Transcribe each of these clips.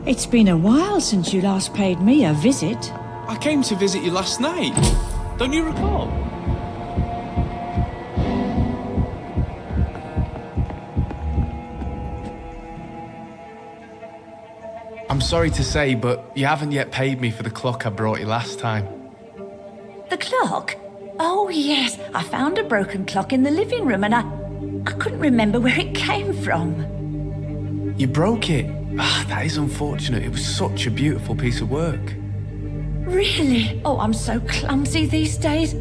It's been a while since you last paid me a visit. I came to visit you last night. Don't you recall? I'm sorry to say, but you haven't yet paid me for the clock I brought you last time. The clock? Oh, yes. I found a broken clock in the living room and I couldn't remember where it came from. You broke it? Ah, that is unfortunate. It was such a beautiful piece of work. Really? Oh, I'm so clumsy these days.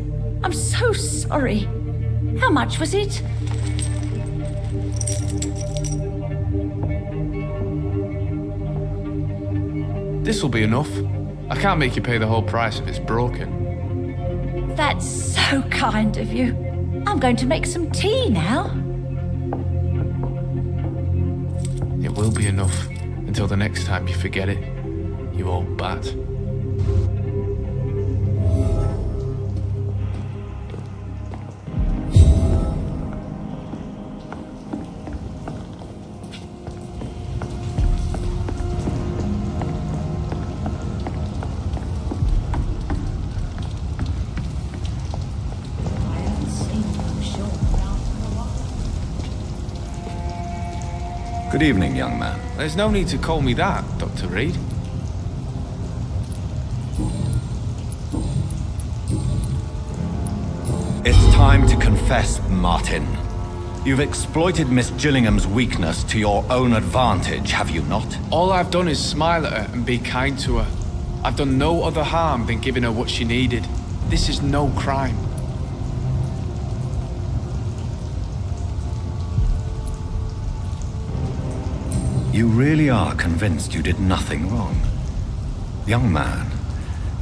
I'm so sorry. How much was it? This'll be enough. I can't make you pay the whole price if it's broken. That's so kind of you. I'm going to make some tea now. It will be enough until the next time you forget it, you old bat. Good evening, young man. There's no need to call me that, Dr. Reed. It's time to confess, Martin. You've exploited Miss Gillingham's weakness to your own advantage, have you not? All I've done is smile at her and be kind to her. I've done no other harm than giving her what she needed. This is no crime. You really are convinced you did nothing wrong? Young man,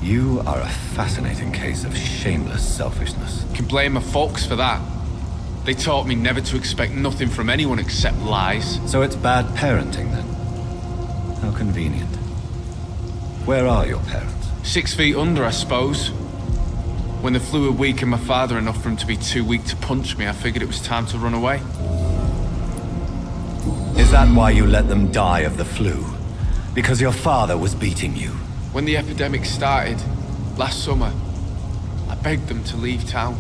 you are a fascinating case of shameless selfishness. You can blame my folks for that. They taught me never to expect nothing from anyone except lies. So it's bad parenting, then? How convenient. Where are your parents? 6 feet under, I suppose. When the flu had weakened my father enough for him to be too weak to punch me, I figured it was time to run away. Is that why you let them die of the flu? Because your father was beating you? When the epidemic started, last summer, I begged them to leave town.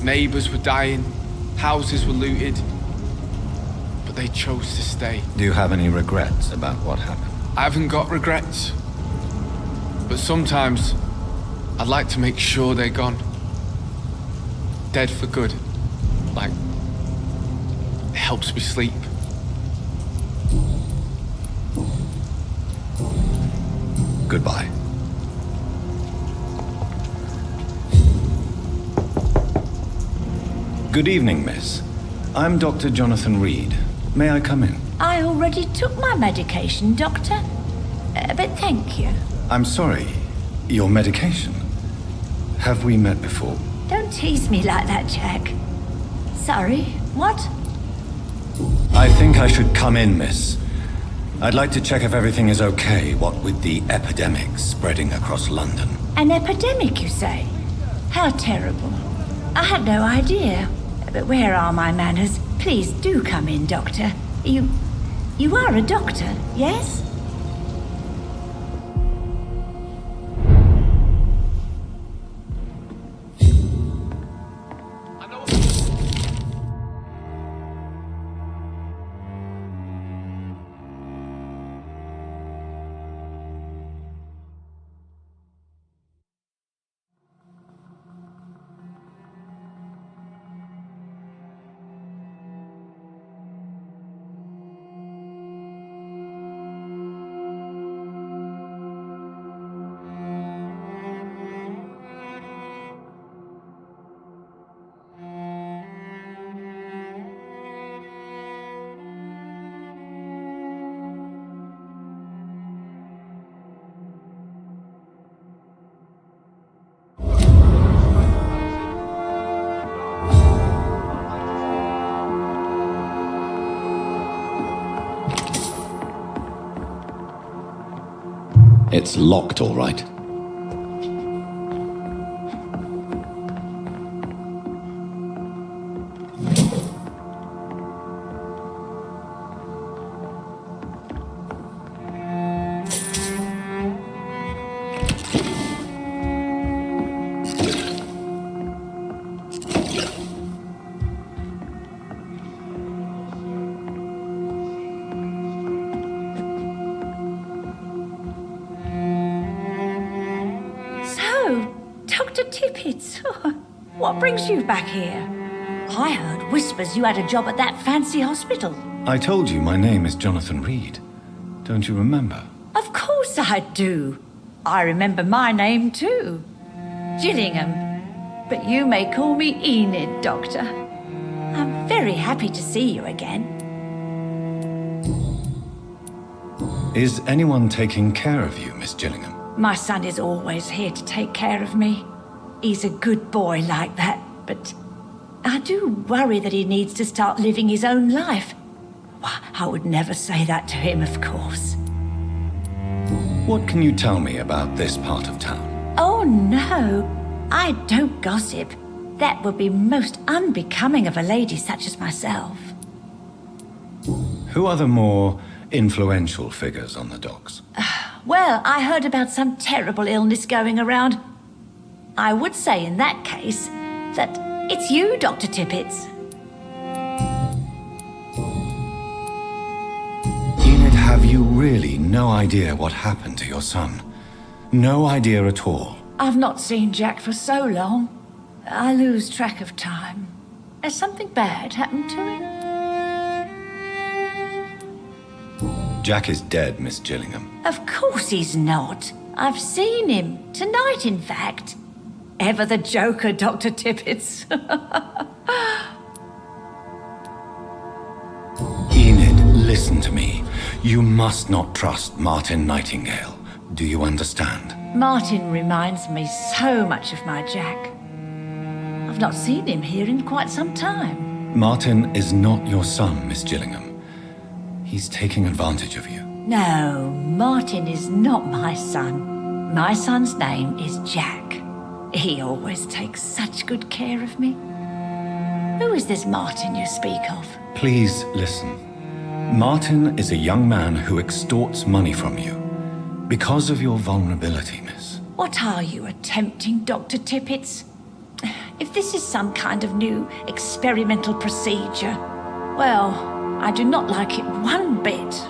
Neighbors were dying, houses were looted, but they chose to stay. Do you have any regrets about what happened? I haven't got regrets, but sometimes I'd like to make sure they're gone. Dead for good. Like, it helps me sleep. Goodbye. Good evening, miss. I'm Dr. Jonathan Reed. May I come in? I already took my medication, Doctor. But thank you. I'm sorry. Your medication? Have we met before? Don't tease me like that, Jack. Sorry, what? I think I should come in, miss. I'd like to check if everything is okay, what with the epidemic spreading across London. An epidemic, you say? How terrible. I had no idea. But where are my manners? Please do come in, Doctor. You are a doctor, yes? It's locked, all right. Dr. Tippett, what brings you back here? I heard whispers you had a job at that fancy hospital. I told you my name is Jonathan Reed. Don't you remember? Of course I do. I remember my name too. Gillingham. But you may call me Enid, Doctor. I'm very happy to see you again. Is anyone taking care of you, Miss Gillingham? My son is always here to take care of me. He's a good boy like that, but I do worry that he needs to start living his own life. Why, I would never say that to him, of course. What can you tell me about this part of town? Oh, no. I don't gossip. That would be most unbecoming of a lady such as myself. Who are the more influential figures on the docks? Well, I heard about some terrible illness going around. I would say in that case that it's you, Dr. Tippett. Enid, have you really no idea what happened to your son? No idea at all? I've not seen Jack for so long. I lose track of time. Has something bad happened to him? Jack is dead, Miss Gillingham. Of course he's not. I've seen him. Tonight, in fact. Ever the joker, Dr. Tippett. Enid, listen to me. You must not trust Martin Nightingale. Do you understand? Martin reminds me so much of my Jack. I've not seen him here in quite some time. Martin is not your son, Miss Gillingham. He's taking advantage of you. No, Martin is not my son. My son's name is Jack. He always takes such good care of me. Who is this Martin you speak of? Please listen. Martin is a young man who extorts money from you because of your vulnerability, miss. What are you attempting, Dr. Tippett? If this is some kind of new experimental procedure, well, I do not like it one bit.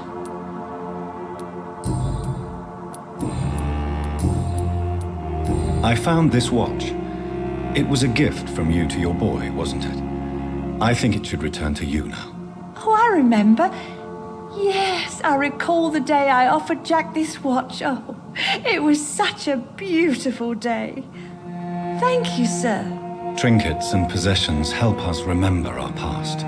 I found this watch. It was a gift from you to your boy, wasn't it? I think it should return to you now. Oh, I remember. Yes, I recall the day I offered Jack this watch. Oh, it was such a beautiful day. Thank you, sir. Trinkets and possessions help us remember our past.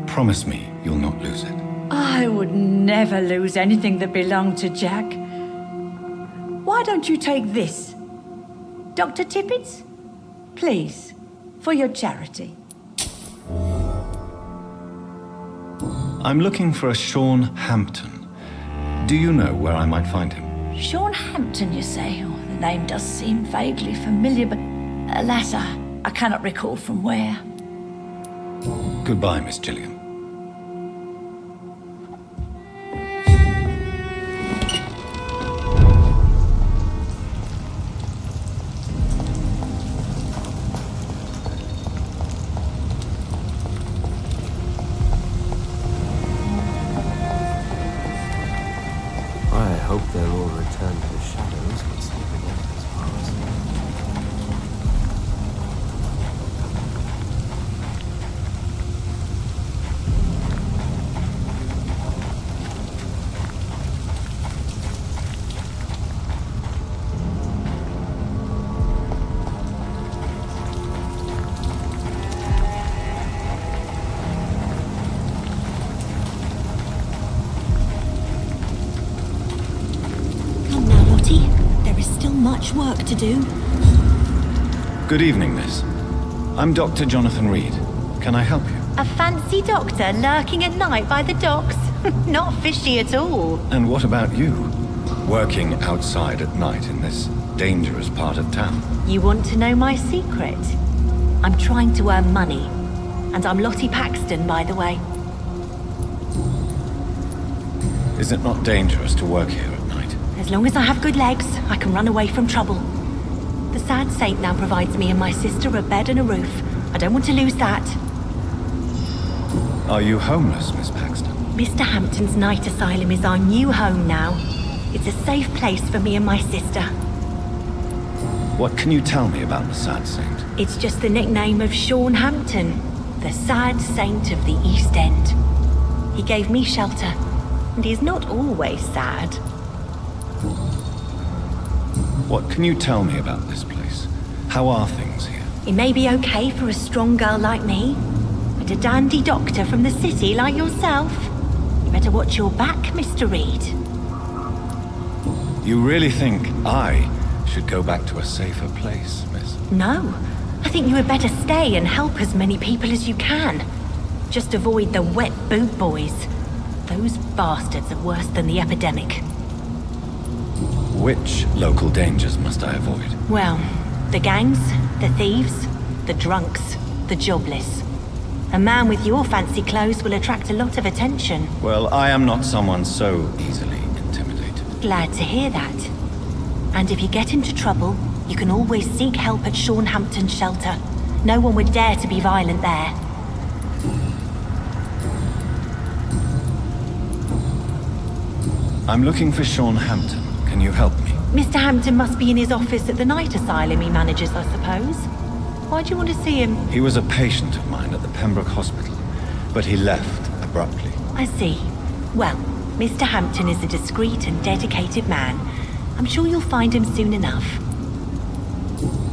Promise me you'll not lose it. I would never lose anything that belonged to Jack. Why don't you take this? Dr. Tippett? Please, for your charity. I'm looking for a Sean Hampton. Do you know where I might find him? Sean Hampton, you say? Oh, the name does seem vaguely familiar, but alas, I cannot recall from where. Goodbye, Miss Gillingham. I hope they'll all return to the shadows when sleeping has passed. Come now, Lottie. There is still much work to do. Good evening, miss. I'm Dr. Jonathan Reed. Can I help you? A fancy doctor lurking at night by the docks? Not fishy at all. And what about you? Working outside at night in this dangerous part of town? You want to know my secret? I'm trying to earn money. And I'm Lottie Paxton, by the way. Is it not dangerous to work here at night? As long as I have good legs, I can run away from trouble. The sad saint now provides me and my sister a bed and a roof. I don't want to lose that. Are you homeless, Miss Paxton? Mr. Hampton's night asylum is our new home now. It's a safe place for me and my sister. What can you tell me about the Sad Saint? It's just the nickname of Sean Hampton, the sad saint of the East End. He gave me shelter, and he's not always sad. What can you tell me about this place? How are things here? It may be okay for a strong girl like me, but a dandy doctor from the city like yourself, you better watch your back, Mr. Reed. You really think I should go back to a safer place, miss? No, I think you had better stay and help as many people as you can. Just avoid the wet boot boys. Those bastards are worse than the epidemic. Which local dangers must I avoid? Well, the gangs, the thieves, the drunks, the jobless. A man with your fancy clothes will attract a lot of attention. Well, I am not someone so easily intimidated. Glad to hear that. And if you get into trouble, you can always seek help at Sean Hampton's shelter. No one would dare to be violent there. I'm looking for Sean Hampton. Can you help me? Mr. Hampton must be in his office at the night asylum he manages, I suppose. Why do you want to see him? He was a patient of mine at the Pembroke Hospital, but he left abruptly. I see. Well, Mr. Hampton is a discreet and dedicated man. I'm sure you'll find him soon enough.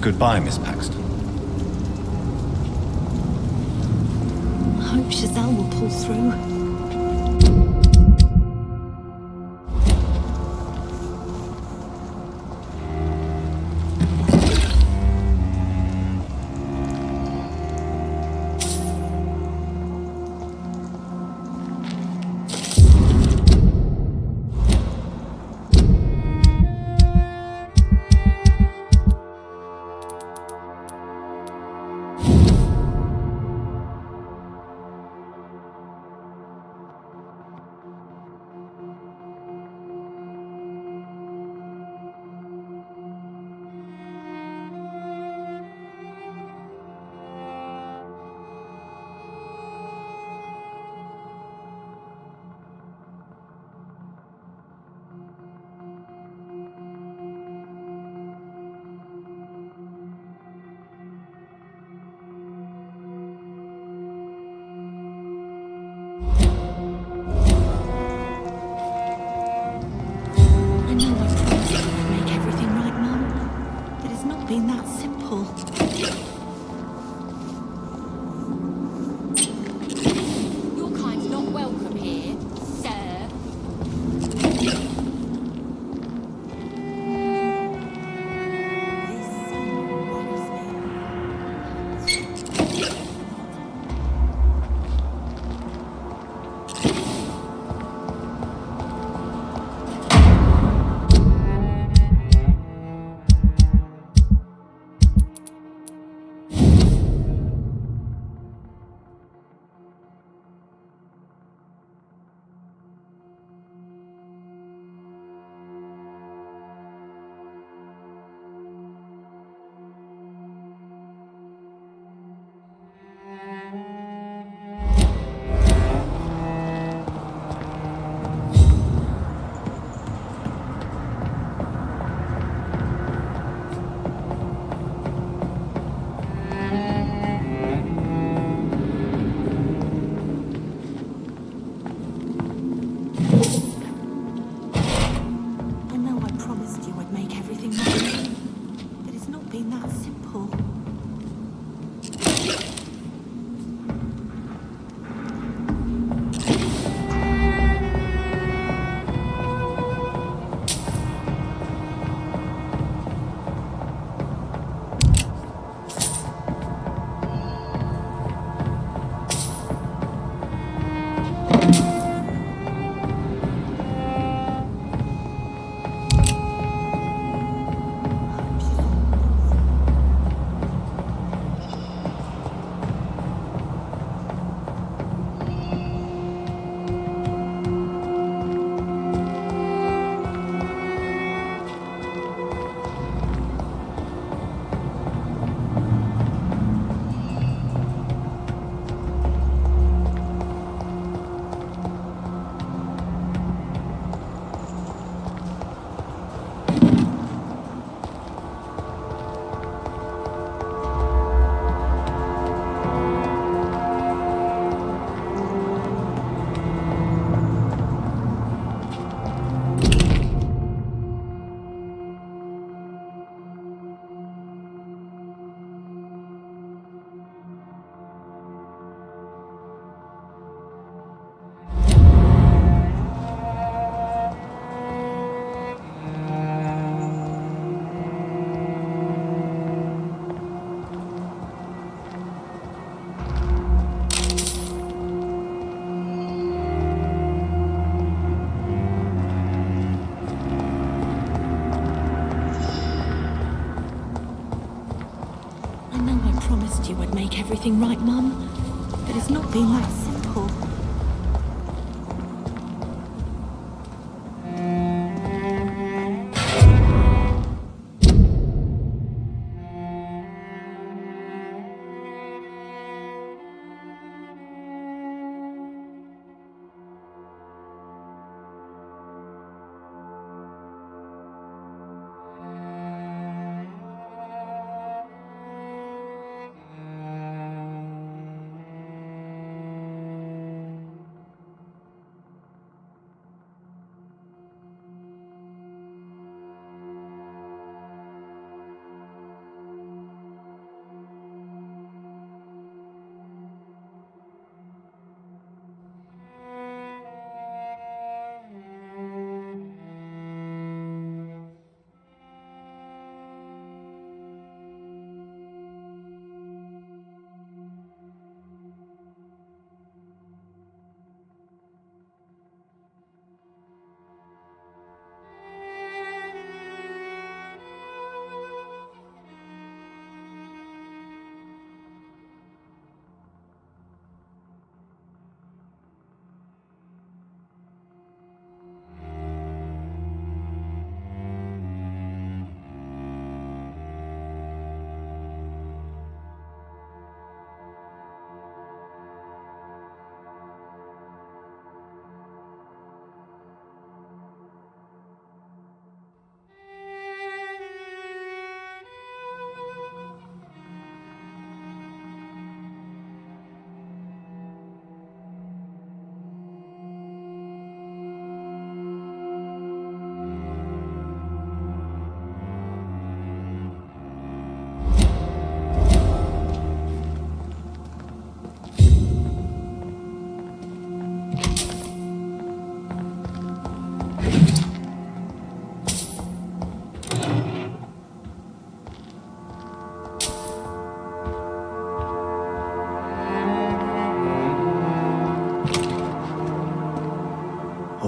Goodbye, Miss Paxton. I hope Giselle will pull through. promised you I'd make everything right, Mum. But it's not been that simple.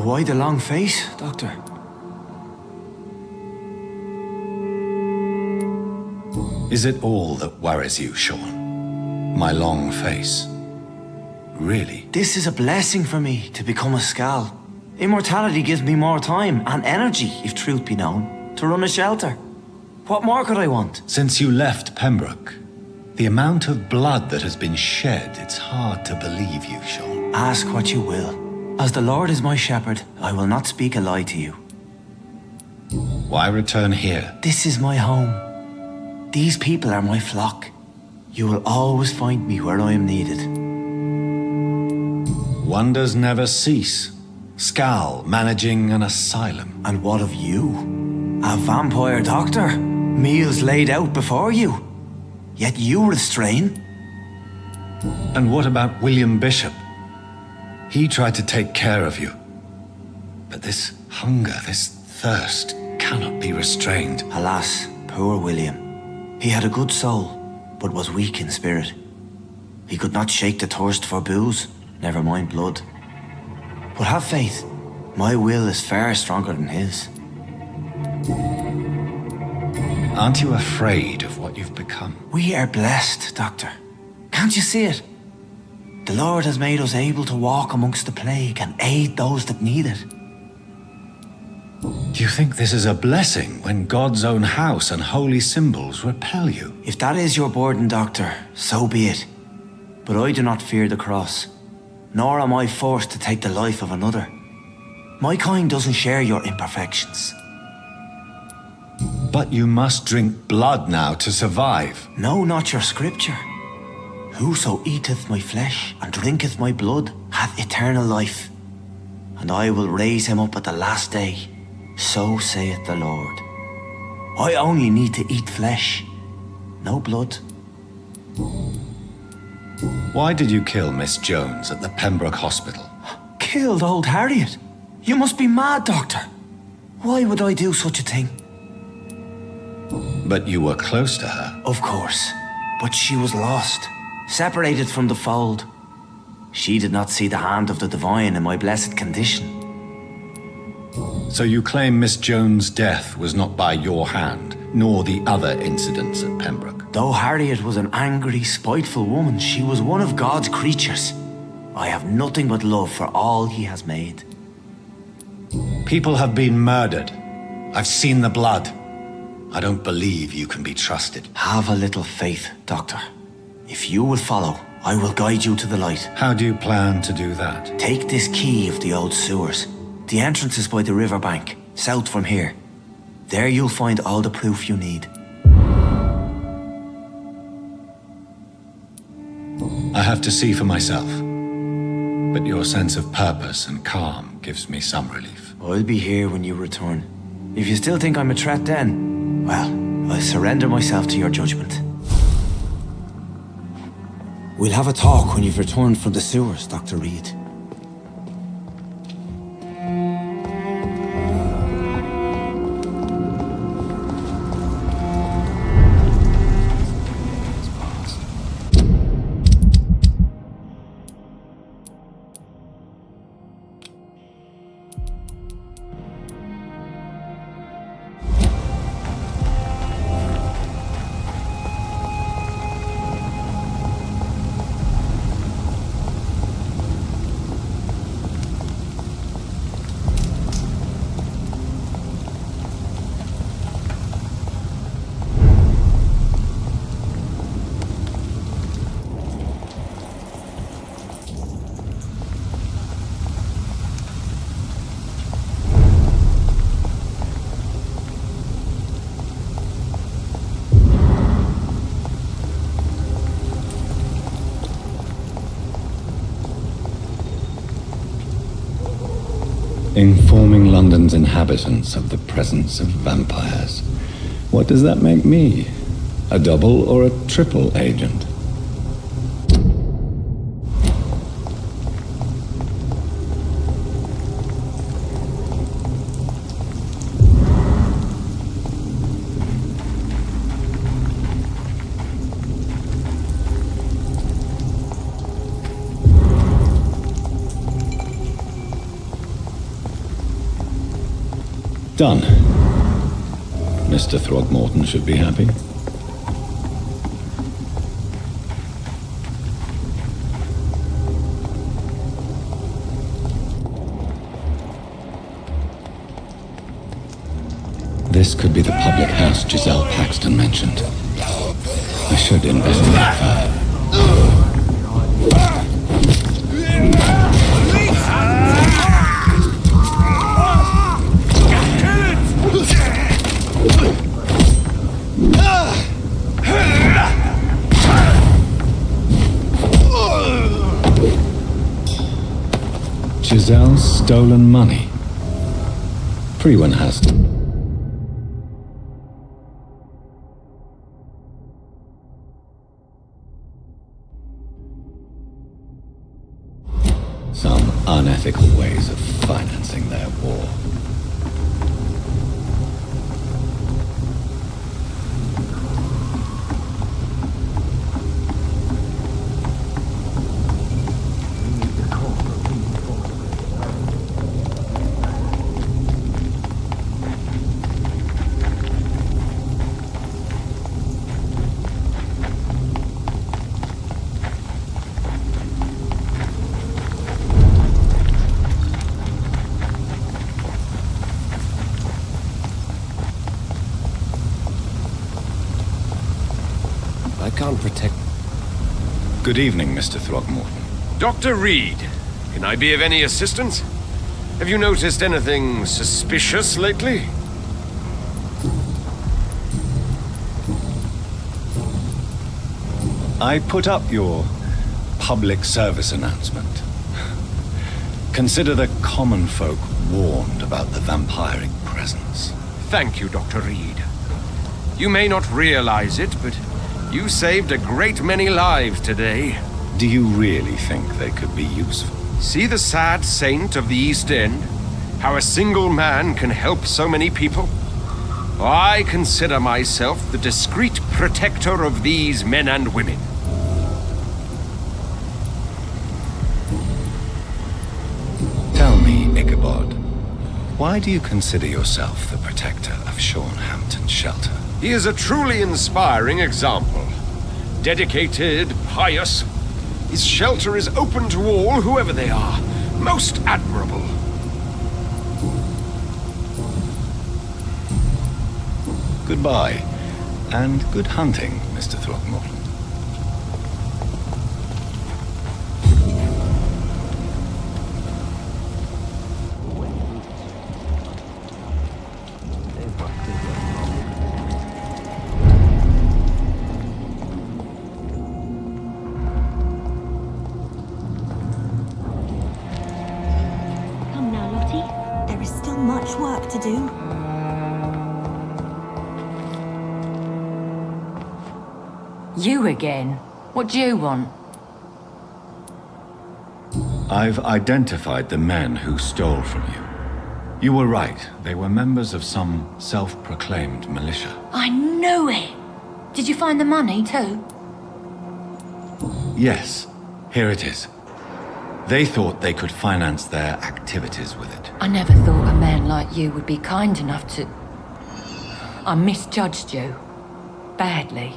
Why the long face, Doctor? Is it all that worries you, Sean? My long face? Really? This is a blessing for me to become a Skal. Immortality gives me more time and energy, if truth be known, to run a shelter. What more could I want? Since you left Pembroke, the amount of blood that has been shed, it's hard to believe you, Sean. Ask what you will. As the Lord is my shepherd, I will not speak a lie to you. Why return here? This is my home. These people are my flock. You will always find me where I am needed. Wonders never cease. Skal managing an asylum. And what of you? A vampire doctor? Meals laid out before you. Yet you restrain. And what about William Bishop? He tried to take care of you. But this hunger, this thirst, cannot be restrained. Alas, poor William. He had a good soul, but was weak in spirit. He could not shake the thirst for booze, never mind blood. But have faith, my will is far stronger than his. Aren't you afraid of what you've become? We are blessed, Doctor. Can't you see it? The Lord has made us able to walk amongst the plague and aid those that need it. Do you think this is a blessing when God's own house and holy symbols repel you? If that is your burden, Doctor, so be it. But I do not fear the cross, nor am I forced to take the life of another. My kind doesn't share your imperfections. But you must drink blood now to survive. No, not your scripture. Whoso eateth my flesh and drinketh my blood hath eternal life, and I will raise him up at the last day. So saith the Lord. I only need to eat flesh, no blood. Why did you kill Miss Jones at the Pembroke Hospital? Killed old Harriet? You must be mad, Doctor. Why would I do such a thing? But you were close to her. Of course, but she was lost, separated from the fold. She did not see the hand of the divine in my blessed condition. So you claim Miss Jones' death was not by your hand, nor the other incidents at Pembroke? Though Harriet was an angry, spiteful woman, she was one of God's creatures. I have nothing but love for all he has made. People have been murdered. I've seen the blood. I don't believe you can be trusted. Have a little faith, Doctor. If you will follow, I will guide you to the light. How do you plan to do that? Take this key of the old sewers. The entrance is by the riverbank, south from here. There you'll find all the proof you need. I have to see for myself. But your sense of purpose and calm gives me some relief. I'll be here when you return. If you still think I'm a threat then, well, I'll surrender myself to your judgment. We'll have a talk when you've returned from the sewers, Dr. Reed. Informing London's inhabitants of the presence of vampires. What does that make me? A double or a triple agent? Done. Mr. Throgmorton should be happy. This could be the public house Giselle Paxton mentioned. I should investigate further. Giselle's stolen money. Freeman has to. Some unethical ways of financing their war. I can't protect... Good evening, Mr. Throgmorton. Dr. Reed, can I be of any assistance? Have you noticed anything suspicious lately? I put up your public service announcement. Consider the common folk warned about the vampiric presence. Thank you, Dr. Reed. You may not realize it, but you saved a great many lives today. Do you really think they could be useful? See the sad saint of the East End? How a single man can help so many people? I consider myself the discreet protector of these men and women. Tell me, Ichabod, Why do you consider yourself the protector of Hampton's shelter? He is a truly inspiring example. Dedicated, pious. His shelter is open to all, whoever they are. Most admirable. Goodbye, and good hunting, Mr. Throckmorton. Come now, Lottie. There is still much work to do. You again? What do you want? I've identified the men who stole from you. You were right. They were members of some self-proclaimed militia. I knew it! Did you find the money too? Yes, here it is. They thought they could finance their activities with it. I never thought a man like you would be kind enough to... I misjudged you. Badly.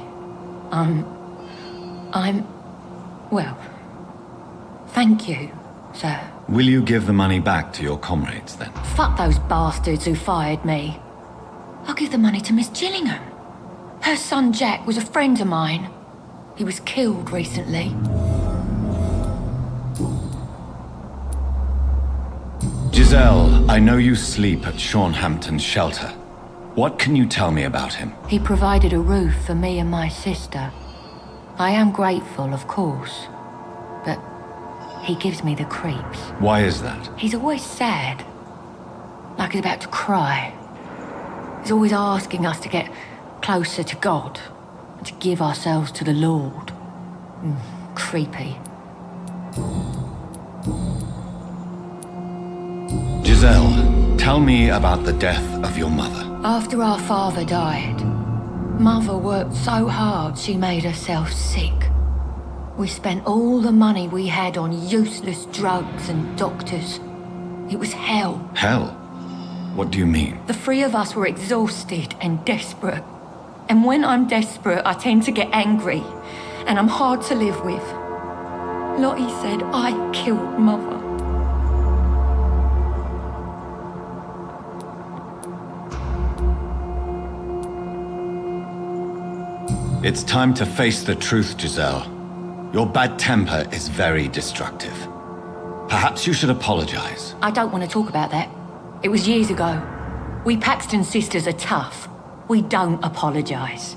Well, thank you, sir. Will you give the money back to your comrades, then? Fuck those bastards who fired me. I'll give the money to Miss Gillingham. Her son Jack was a friend of mine. He was killed recently. Giselle, I know you sleep at Hampton's shelter. What can you tell me about him? He provided a roof for me and my sister. I am grateful, of course, but he gives me the creeps. Why is that? He's always sad, like he's about to cry. He's always asking us to get closer to God, and to give ourselves to the Lord. Creepy. Giselle, tell me about the death of your mother. After our father died, Mother worked so hard she made herself sick. We spent all the money we had on useless drugs and doctors. It was hell. Hell? What do you mean? The three of us were exhausted and desperate. And when I'm desperate, I tend to get angry. And I'm hard to live with. Lottie said I killed Mother. It's time to face the truth, Giselle. Your bad temper is very destructive. Perhaps you should apologize. I don't want to talk about that. It was years ago. We Paxton sisters are tough. We don't apologize.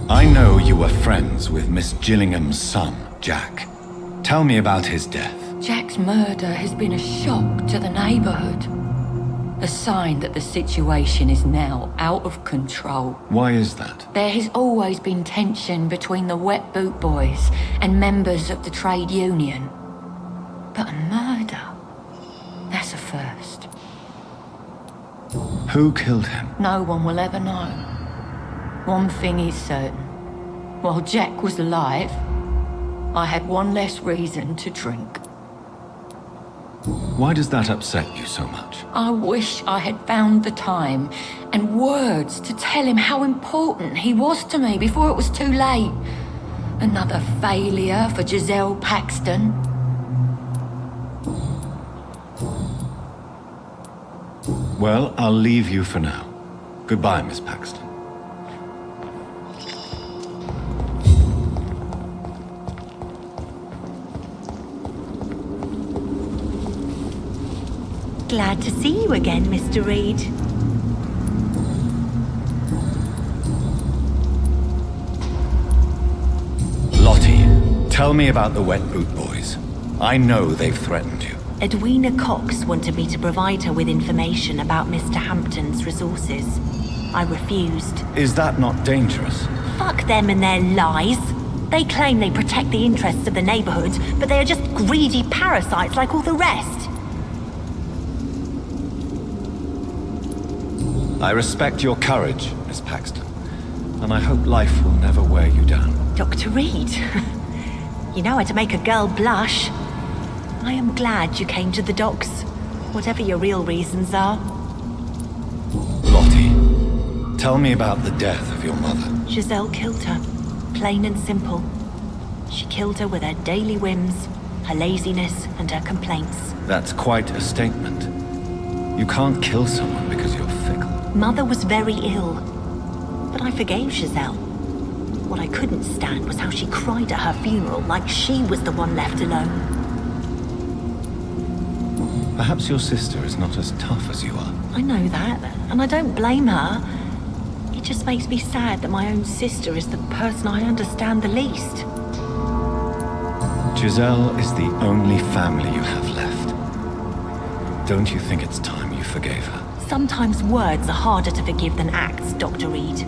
I know you were friends with Miss Gillingham's son, Jack. Tell me about his death. Jack's murder has been a shock to the neighborhood. A sign that the situation is now out of control. Why is that? There has always been tension between the Wet Boot Boys and members of the trade union. But a murder? That's a first. Who killed him? No one will ever know. One thing is certain. While Jack was alive, I had one less reason to drink. Why does that upset you so much? I wish I had found the time and words to tell him how important he was to me before it was too late. Another failure for Giselle Paxton. Well, I'll leave you for now. Goodbye, Miss Paxton. Glad to see you again, Mr. Reed. Lottie, tell me about the Wet Boot Boys. I know they've threatened you. Edwina Cox wanted me to provide her with information about Mr. Hampton's resources. I refused. Is that not dangerous? Fuck them and their lies. They claim they protect the interests of the neighborhood, but they are just greedy parasites like all the rest. I respect your courage, Miss Paxton, and I hope life will never wear you down. Dr. Reed, you know how to make a girl blush. I am glad you came to the docks. whatever your real reasons are. Lottie, tell me about the death of your mother. Giselle killed her. Plain and simple. She killed her with her daily whims, her laziness, and her complaints. That's quite a statement. You can't kill someone because you're fickle. Mother was very ill, but I forgave Giselle. What I couldn't stand was how she cried at her funeral like she was the one left alone. Perhaps your sister is not as tough as you are. I know that, and I don't blame her. It just makes me sad that my own sister is the person I understand the least. Giselle is the only family you have left. Don't you think it's time you forgave her? Sometimes words are harder to forgive than acts, Dr. Reed.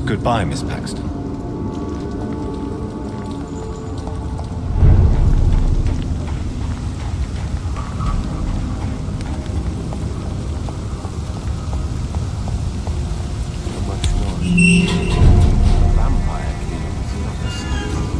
Goodbye, Miss Paxton. Vampire killings in the city.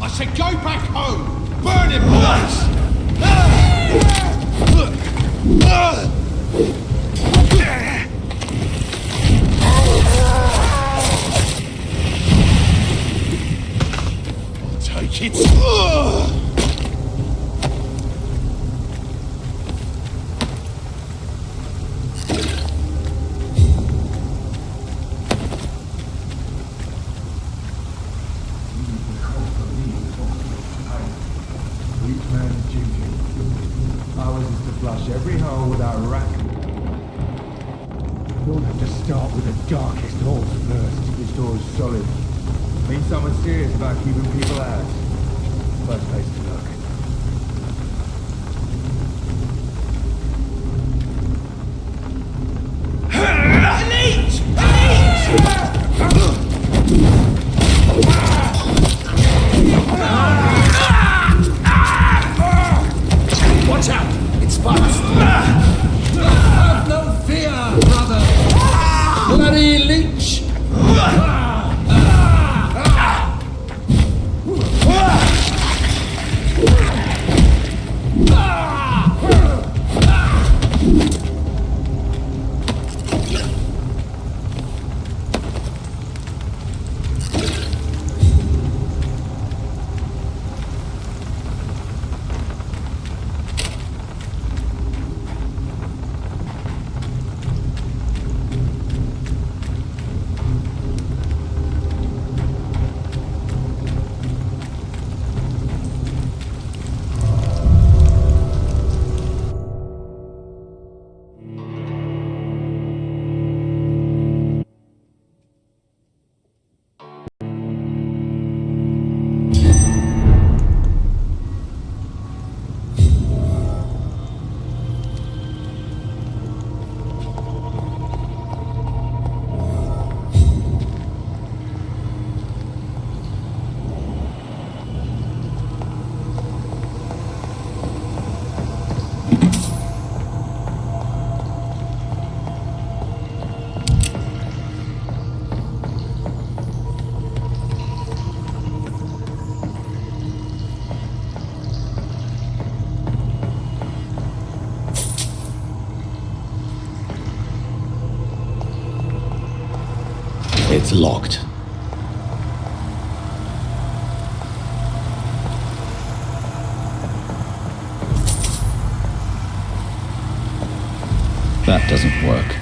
I said go back home! Burn him, boys! Take it! Every hole without a rack. You'll have to start with the darkest holes first. This door's solid. Means someone's serious about keeping people out. First place to look. Watch out! It's fast! Have no fear, brother! Bloody leech! It's locked. That doesn't work.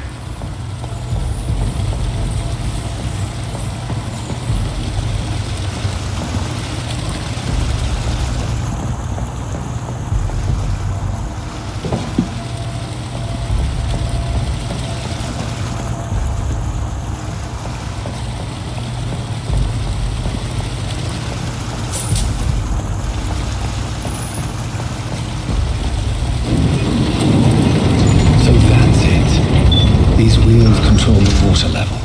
These wheels control the water level.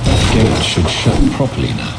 The gate should shut properly now.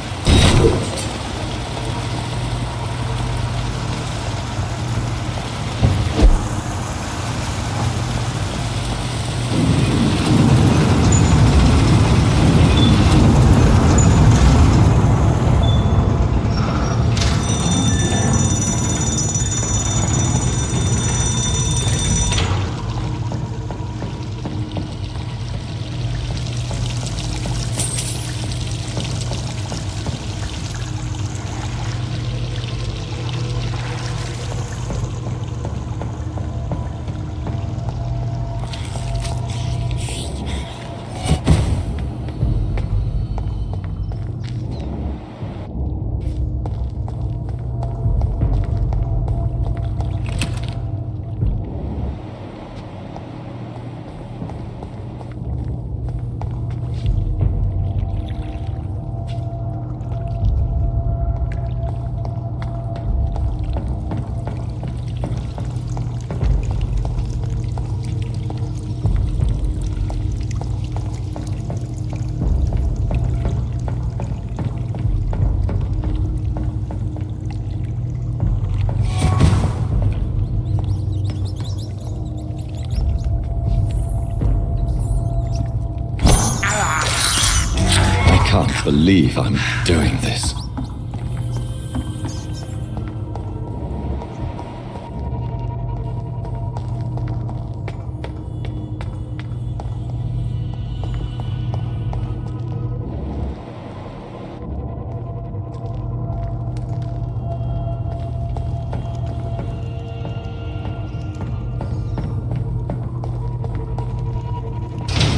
believe I'm doing this.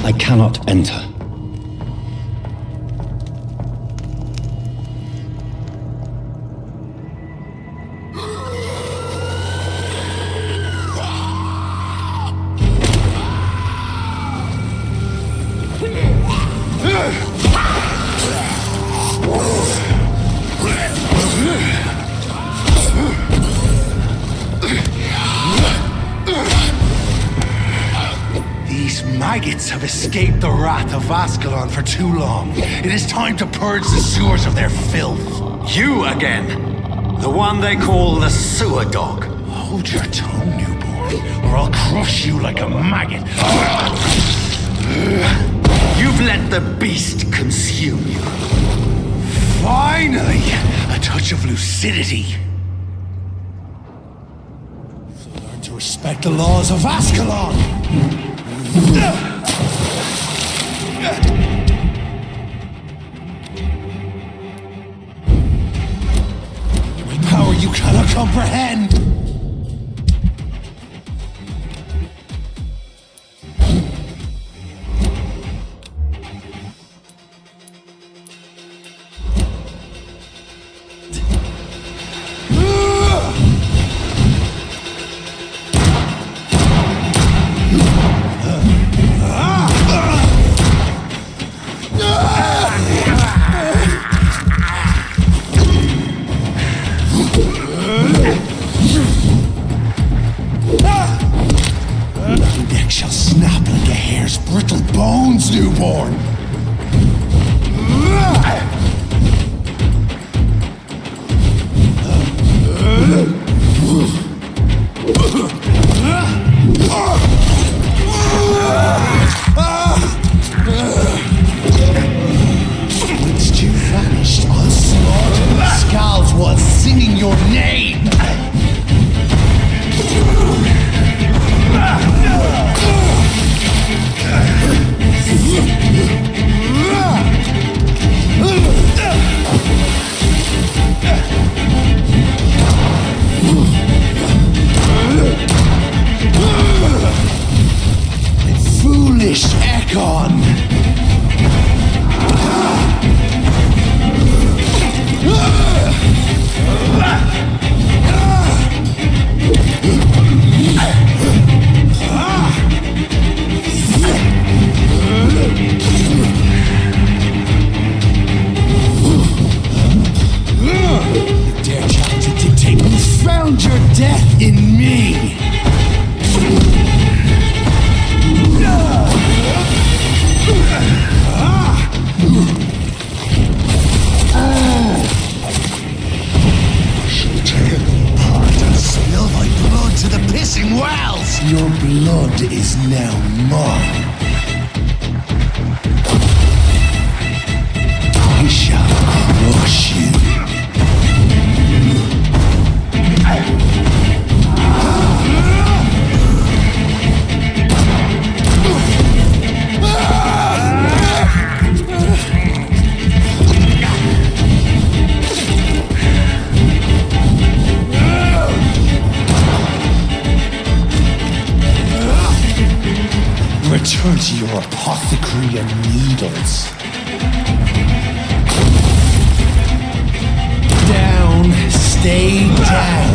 I cannot enter. Maggots have escaped the wrath of Ascalon for too long. It is time to purge the sewers of their filth. You again! The one they call the sewer dog. Hold your tongue, newborn, or I'll crush you like a maggot. You've let the beast consume you. Finally! A touch of lucidity. So learn to respect the laws of Ascalon! My power you cannot comprehend! Newborn! Once you vanished, I'll slaughter the skulls while singing your name! Foolish Ekon! Dare try to dictate. You found your death in me! Spill my blood to the pissing wells! Your blood is now mine. I shall crush you. Return to your apothecary and needles. Down, stay down.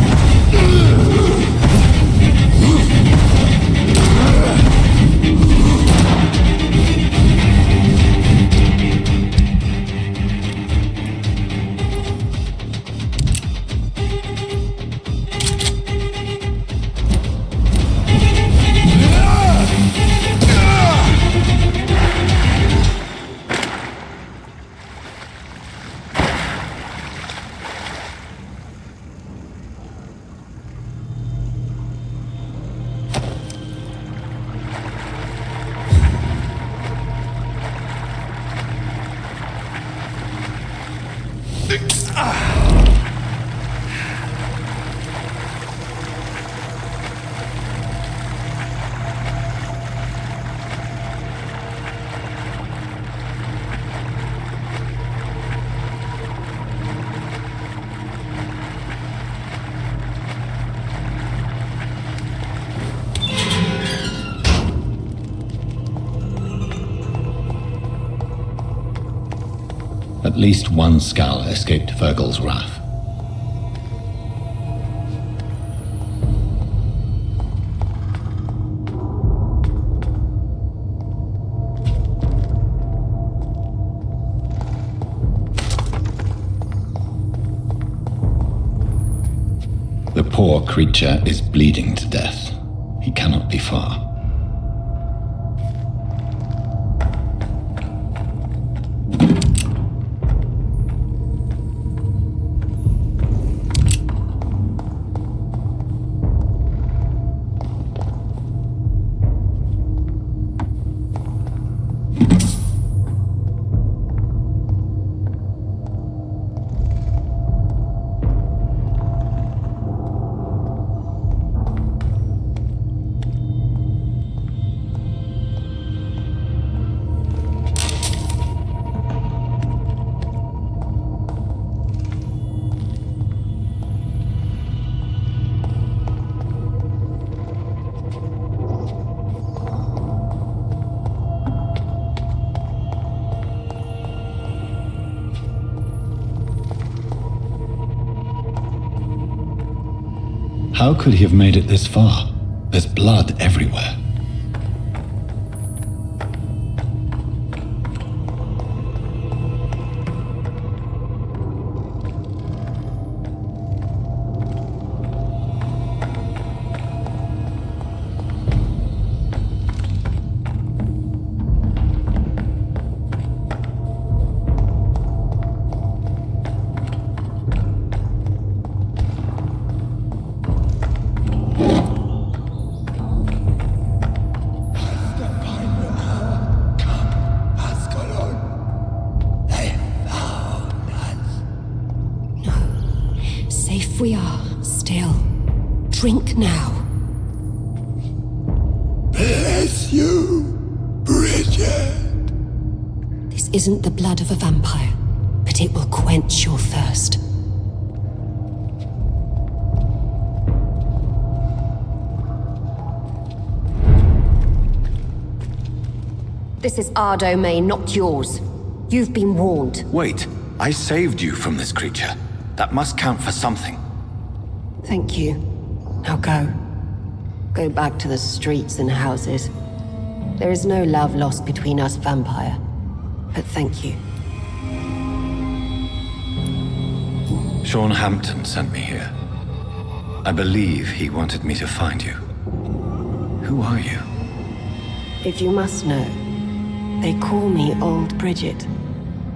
least one Skal escaped Fergal's wrath. The poor creature is bleeding to death. He cannot be far. How could he have made it this far? There's blood everywhere. We are still. Drink now. Bless you, Bridget. This isn't the blood of a vampire, but it will quench your thirst. This is our domain, not yours. You've been warned. Wait, I saved you from this creature. That must count for something. Thank you. Now go. Go back to the streets and houses. There is no love lost between us, vampire. But thank you. Sean Hampton sent me here. I believe he wanted me to find you. Who are you? If you must know, they call me Old Bridget.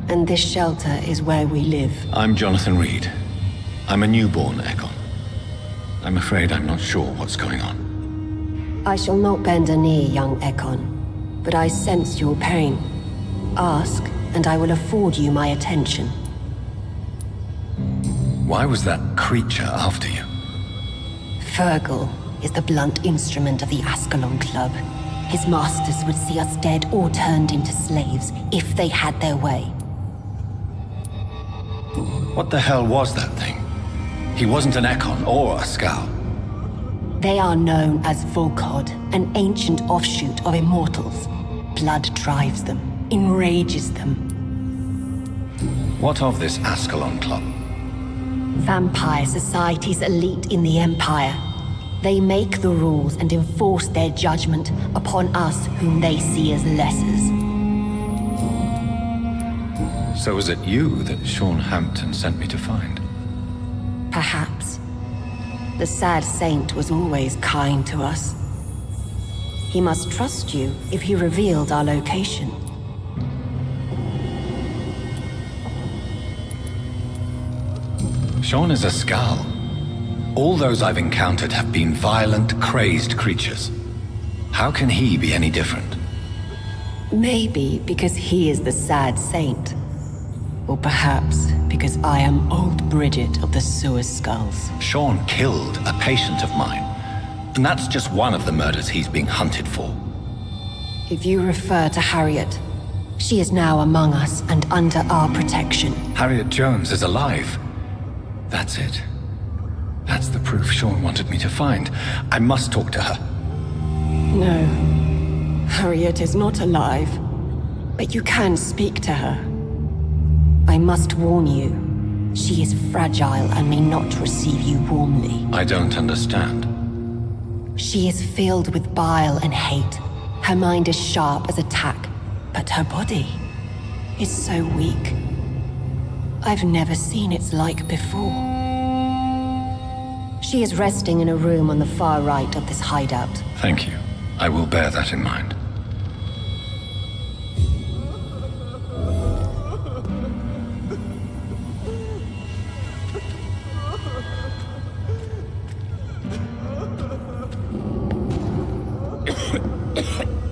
And this shelter is where we live. I'm Jonathan Reed. I'm a newborn Ekon. I'm afraid I'm not sure what's going on. I shall not bend a knee, young Ekon. But I sense your pain. Ask, and I will afford you my attention. Why was that creature after you? Fergal is the blunt instrument of the Ascalon Club. His masters would see us dead or turned into slaves if they had their way. What the hell was that thing? He wasn't an Ekon or a Skal. They are known as Volkod, an ancient offshoot of immortals. Blood drives them, enrages them. What of this Ascalon Club? Vampire society's elite in the Empire. They make the rules and enforce their judgment upon us whom they see as lessers. So was it you that Sean Hampton sent me to find? Perhaps. The sad saint was always kind to us. He must trust you if he revealed our location. Sean is a Skal. All those I've encountered have been violent, crazed creatures. How can he be any different? Maybe because he is the sad saint. Or perhaps because I am Old Bridget of the Sewer Skulls. Sean killed a patient of mine. And that's just one of the murders he's being hunted for. If you refer to Harriet, she is now among us and under our protection. Harriet Jones is alive. That's it. That's the proof Sean wanted me to find. I must talk to her. No. Harriet is not alive. But you can speak to her. I must warn you, she is fragile and may not receive you warmly. I don't understand. She is filled with bile and hate. Her mind is sharp as a tack, but her body is so weak. I've never seen its like before. She is resting in a room on the far right of this hideout. Thank you. I will bear that in mind.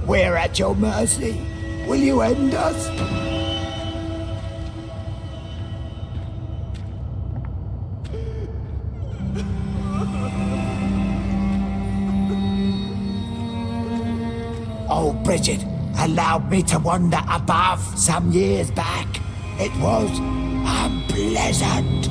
We're at your mercy. Will you end us? Oh, Bridget allowed me to wander above some years back. It was unpleasant.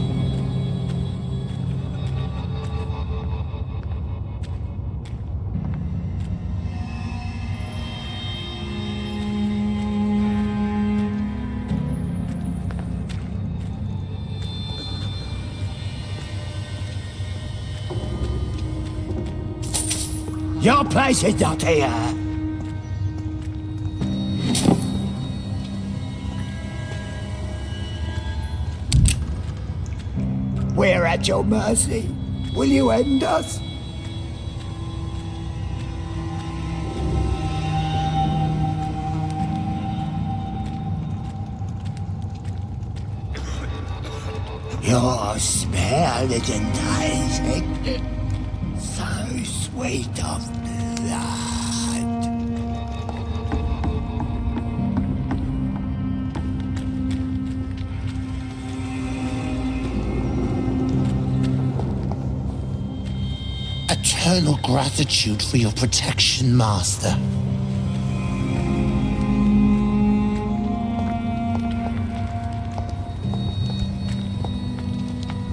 Your place is not here. We're at your mercy. Will you end us? Your smell is enticing. So sweet of blood. Eternal gratitude for your protection, Master.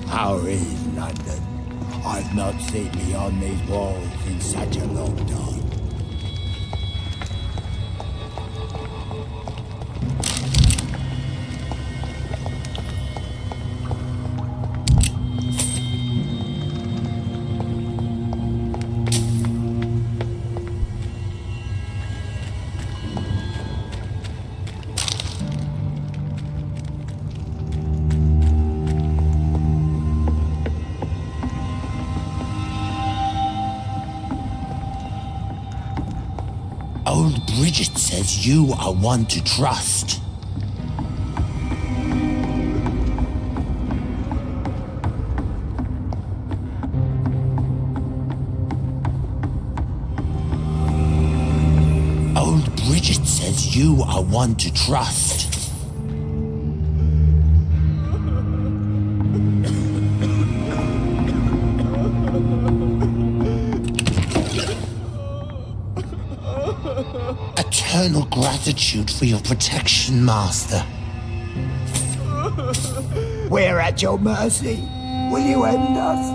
How is London? I've not seen beyond these walls in such a long time. Old Bridget says you are one to trust. Old Bridget says you are one to trust. Eternal gratitude for your protection, Master. We're at your mercy. Will you end us?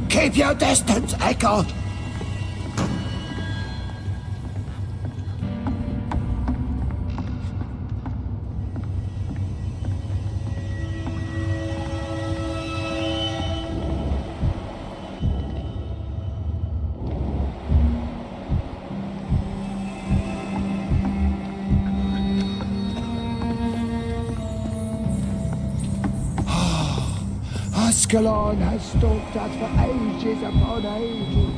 Keep your distance, Echo. Ascalon has stalked us for ages upon ages.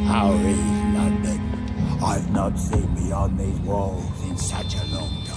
How is London? I've not seen beyond these walls in such a long time.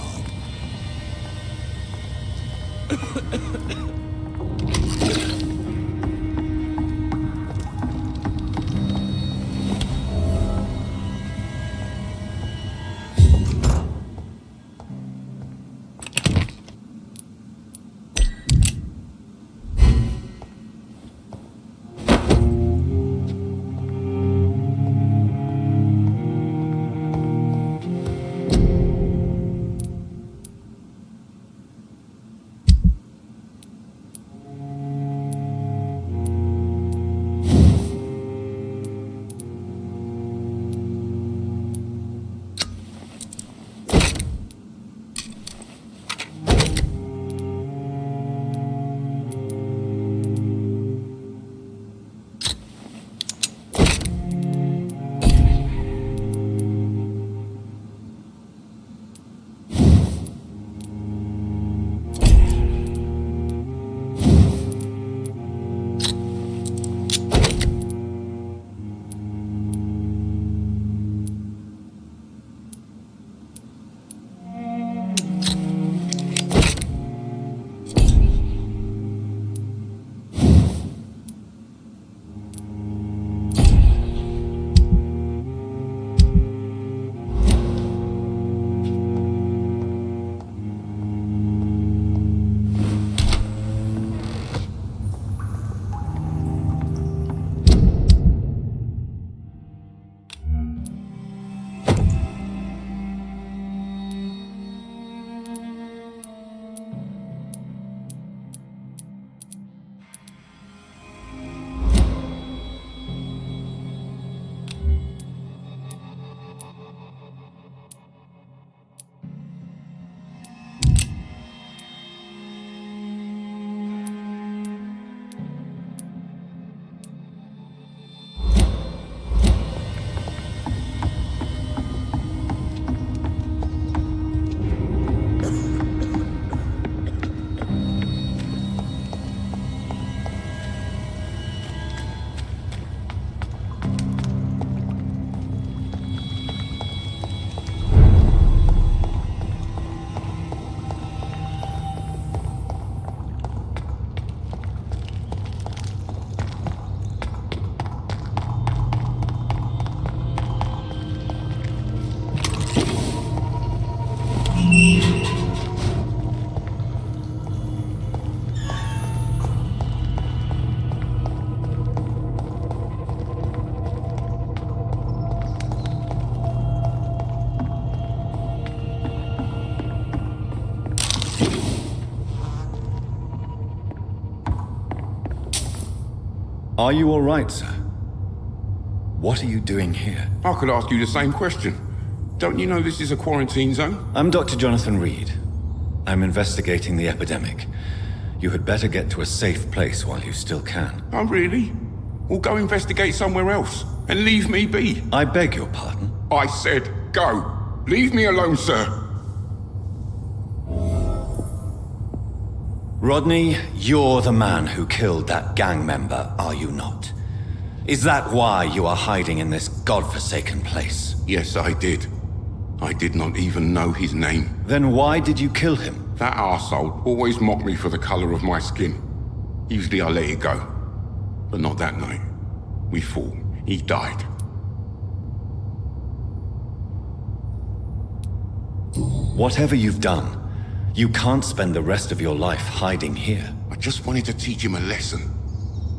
Are you all right, sir? What are you doing here? I could ask you the same question. Don't you know this is a quarantine zone? I'm Dr. Jonathan Reed. I'm investigating the epidemic. You had better get to a safe place while you still can. Oh, really? Well, go investigate somewhere else and leave me be. I beg your pardon? I said go. Leave me alone, sir. Rodney, you're the man who killed that gang member, are you not? Is that why you are hiding in this godforsaken place? Yes, I did. I did not even know his name. Then why did you kill him? That arsehole always mocked me for the color of my skin. Usually I let it go. But not that night. We fought. He died. Whatever you've done, you can't spend the rest of your life hiding here. I just wanted to teach him a lesson.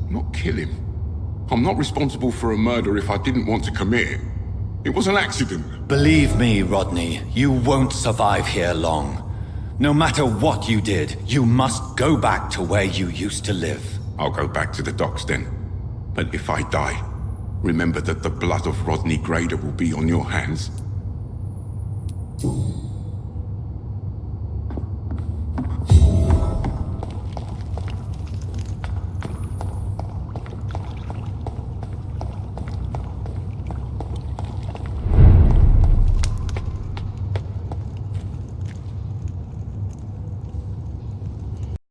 Not kill him. I'm not responsible for a murder if I didn't want to commit it. It was an accident. Believe me, Rodney, you won't survive here long. No matter what you did, you must go back to where you used to live. I'll go back to the docks then. But if I die, remember that the blood of Rodney Grader will be on your hands.